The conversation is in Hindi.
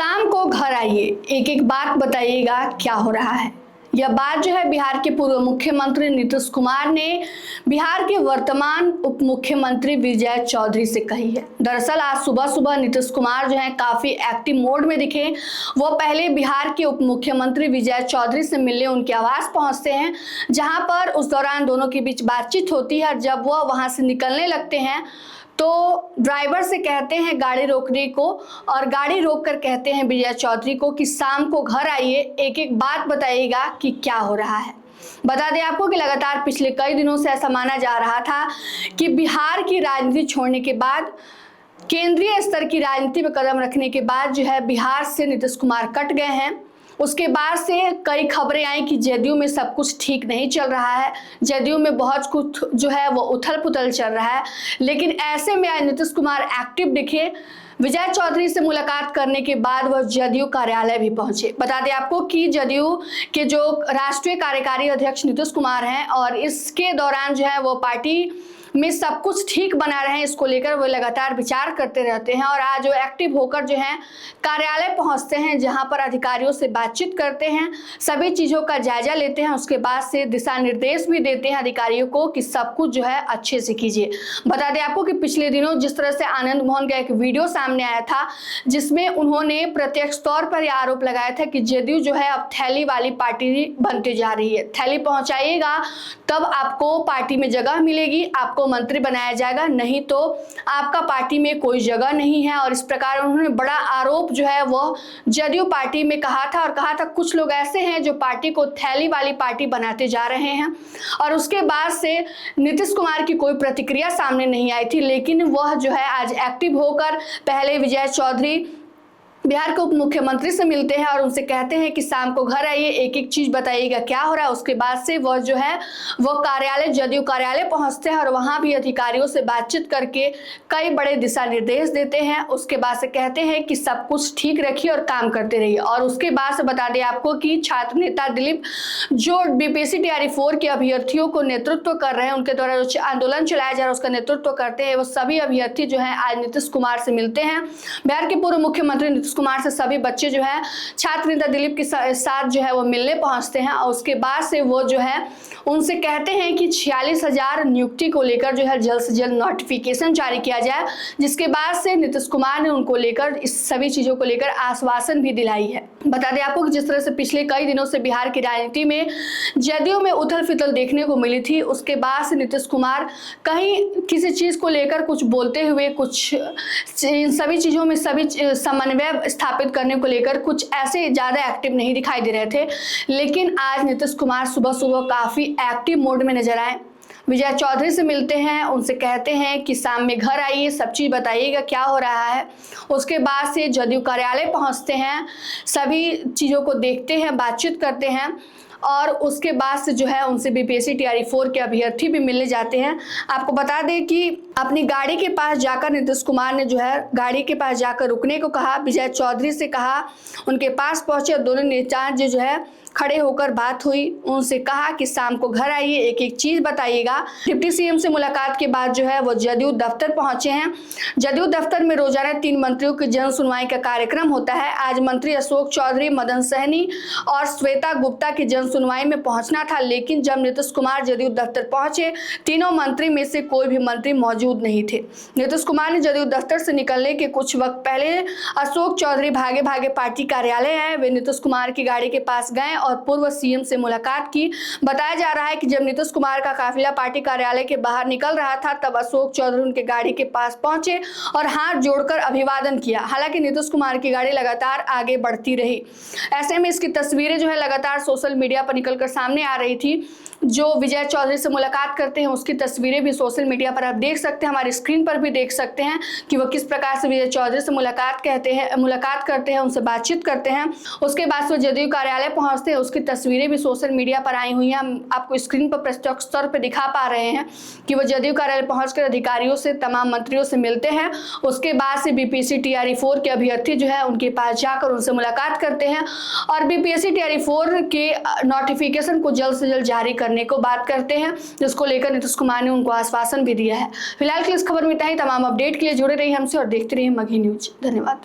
शाम को घर आइए, एक एक बात बताइएगा क्या हो रहा है। यह बात जो है बिहार के पूर्व मुख्यमंत्री नीतीश कुमार ने बिहार के वर्तमान उप मुख्यमंत्री विजय चौधरी से कही है। दरअसल आज सुबह सुबह नीतीश कुमार जो है काफी एक्टिव मोड में दिखे। वो पहले बिहार के उप मुख्यमंत्री विजय चौधरी से मिलने उनके आवास पहुंचते हैं, जहां पर उस दौरान दोनों के बीच बातचीत होती है। जब वह वहां से निकलने लगते हैं तो ड्राइवर से कहते हैं गाड़ी रोकने को, और गाड़ी रोककर कहते हैं विजय चौधरी को कि शाम को घर आइए, एक एक बात बताइएगा कि क्या हो रहा है। बता दें आपको कि लगातार पिछले कई दिनों से ऐसा माना जा रहा था कि बिहार की राजनीति छोड़ने के बाद, केंद्रीय स्तर की राजनीति में कदम रखने के बाद जो है बिहार से नीतीश कुमार कट गए हैं। उसके बाद से कई खबरें आई कि जदयू में सब कुछ ठीक नहीं चल रहा है, जदयू में बहुत कुछ जो है वो उथल पुथल चल रहा है। लेकिन ऐसे में आज नीतीश कुमार एक्टिव दिखे। विजय चौधरी से मुलाकात करने के बाद वह जदयू कार्यालय भी पहुंचे। बता दें आपको कि जदयू के जो राष्ट्रीय कार्यकारी अध्यक्ष नीतीश कुमार हैं, और इसके दौरान जो है वो पार्टी में सब कुछ ठीक बना रहे, इसको लेकर वो लगातार विचार करते रहते हैं। और आज वो एक्टिव होकर जो है कार्यालय पहुंचते हैं, जहां पर अधिकारियों से बातचीत करते हैं, सभी चीज़ों का जायजा लेते हैं। उसके बाद से दिशा निर्देश भी देते हैं अधिकारियों को कि सब कुछ जो है अच्छे से कीजिए। बता दें आपको कि पिछले दिनों जिस तरह से आनंद मोहन का एक वीडियो सामने आया था, जिसमें उन्होंने प्रत्यक्ष तौर पर यह आरोप लगाया था कि जदयू जो है अब थैली वाली पार्टी बनती जा रही है। थैली पहुंचाइएगा तब आपको पार्टी में जगह मिलेगी, आपको मंत्री बनाया जाएगा, नहीं तो आपका पार्टी में कोई जगह नहीं है। और इस प्रकार उन्होंने बड़ा आरोप जो है वो जदयू पार्टी में कहा था, और कहा था कुछ लोग ऐसे हैं जो पार्टी को थैली वाली पार्टी बनाते जा रहे हैं। और उसके बाद से नीतीश कुमार की कोई प्रतिक्रिया सामने नहीं आई थी, लेकिन वह जो है आज एक्टिव होकर पहले विजय चौधरी बिहार के उप मुख्यमंत्री से मिलते हैं और उनसे कहते हैं कि शाम को घर आइए, एक एक चीज बताइएगा क्या हो रहा है। उसके बाद से वह जो है वो कार्यालय, जदयू कार्यालय पहुंचते हैं और वहां भी अधिकारियों से बातचीत करके कई बड़े दिशा निर्देश देते हैं। उसके बाद से कहते हैं कि सब कुछ ठीक रखिए और काम करते रहिए। और उसके बाद से बता दें आपको कि छात्र नेता दिलीप जो बीपीएससी तैयारी 4 के अभ्यर्थियों को नेतृत्व कर रहे हैं, उनके द्वारा जो आंदोलन चलाया जा रहा है उसका नेतृत्व करते हैं, वो सभी अभ्यर्थी जो है आज नीतीश कुमार से मिलते हैं। बिहार के पूर्व मुख्यमंत्री नीतीश कुमार से सभी बच्चे जो है छात्र नेता दिलीप के साथ जो है वो मिलने पहुंचते हैं। और उसके बाद से वो जो है उनसे कहते हैं कि 46,000 नियुक्ति को लेकर जो है जल्द से जल्द नोटिफिकेशन जारी किया जाए, जिसके बाद से नीतीश कुमार ने उनको लेकर इस सभी चीजों को लेकर आश्वासन भी दिलाई है। बता दें आपको कि जिस तरह से पिछले कई दिनों से बिहार की राजनीति में जदयू में उथल फिथल देखने को मिली थी, उसके बाद से नीतीश कुमार कहीं किसी चीज को लेकर कुछ बोलते हुए, कुछ इन सभी चीजों में सभी समन्वय स्थापित करने को लेकर कुछ ऐसे ज्यादा एक्टिव नहीं दिखाई दे रहे थे। लेकिन आज नीतीश कुमार सुबह सुबह काफी एक्टिव मोड में नजर आए। विजय चौधरी से मिलते हैं, उनसे कहते हैं कि शाम में घर आइए, सब चीज बताइएगा क्या हो रहा है। उसके बाद से जदयू कार्यालय पहुंचते हैं, सभी चीजों को देखते हैं, बातचीत करते हैं। और उसके बाद से जो है उनसे बीपीएससी तैयारी 4 के अभ्यर्थी भी मिलने जाते हैं। आपको बता दें कि अपनी गाड़ी के पास जाकर नीतीश कुमार ने जो है गाड़ी के पास जाकर रुकने को कहा, विजय चौधरी से कहा, उनके पास पहुंचे, दोनों नेता जो है खड़े होकर बात हुई। उनसे कहा कि शाम को घर आइए, एक एक चीज बताइएगा। डिप्टी सीएम से मुलाकात के बाद जो है वो जदयू दफ्तर पहुंचे हैं। जदयू दफ्तर में रोजाना 3 मंत्रियों की जन सुनवाई का कार्यक्रम होता है। आज मंत्री अशोक चौधरी, मदन सहनी और श्वेता गुप्ता की जन सुनवाई में पहुंचना था, लेकिन जब नीतीश कुमार जदयू दफ्तर पहुंचे, तीनों मंत्री में से कोई भी मंत्री मौजूद नहीं थे। नीतीश कुमार ने जदयू दफ्तर से निकलने के कुछ वक्त पहले अशोक चौधरी भागे भागे पार्टी कार्यालय आए। वे नीतीश कुमार की गाड़ी के पास गए और पूर्व सीएम से मुलाकात की। बताया जा रहा है कि जब नीतीश कुमार का काफिला पार्टी कार्यालय के बाहर निकल रहा था, तब अशोक चौधरी उनके गाड़ी के पास पहुंचे और हाथ जोड़कर अभिवादन किया। हालांकि नीतीश कुमार की गाड़ी लगातार आगे बढ़ती रही। ऐसे में इसकी तस्वीरें जो है लगातार सोशल मीडिया पर निकलकर सामने आ रही थी। जो विजय चौधरी से मुलाकात करते हैं उसकी तस्वीरें भी सोशल मीडिया पर आप देख सकते हैं, हमारी स्क्रीन पर भी देख सकते हैं कि वो किस प्रकार से विजय चौधरी से मुलाकात करते हैं, उनसे बातचीत करते हैं। उसके बाद वो जदयू कार्यालय पहुंचते हैं, उसकी तस्वीरें भी सोशल मीडिया पर आई हुई हैं। हम आपको स्क्रीन पर प्रत्यक्ष तौर पर दिखा पा रहे हैं कि वो जदयू कार्यालय पहुंचकर अधिकारियों से, तमाम मंत्रियों से मिलते हैं। उसके बाद से बीपीएससी तैयारी 4 के अभ्यर्थी जो है उनके पास जाकर उनसे मुलाकात करते हैं और बीपीएससी तैयारी 4 के नोटिफिकेशन को जल्द से जल्द जारी करने को बात करते हैं, जिसको लेकर नीतीश कुमार ने उनको आश्वासन भी दिया है। फिलहाल के इस खबर में इतना ही। तमाम अपडेट के लिए जुड़े रहिए हमसे और देखते रहिए मगही न्यूज। धन्यवाद।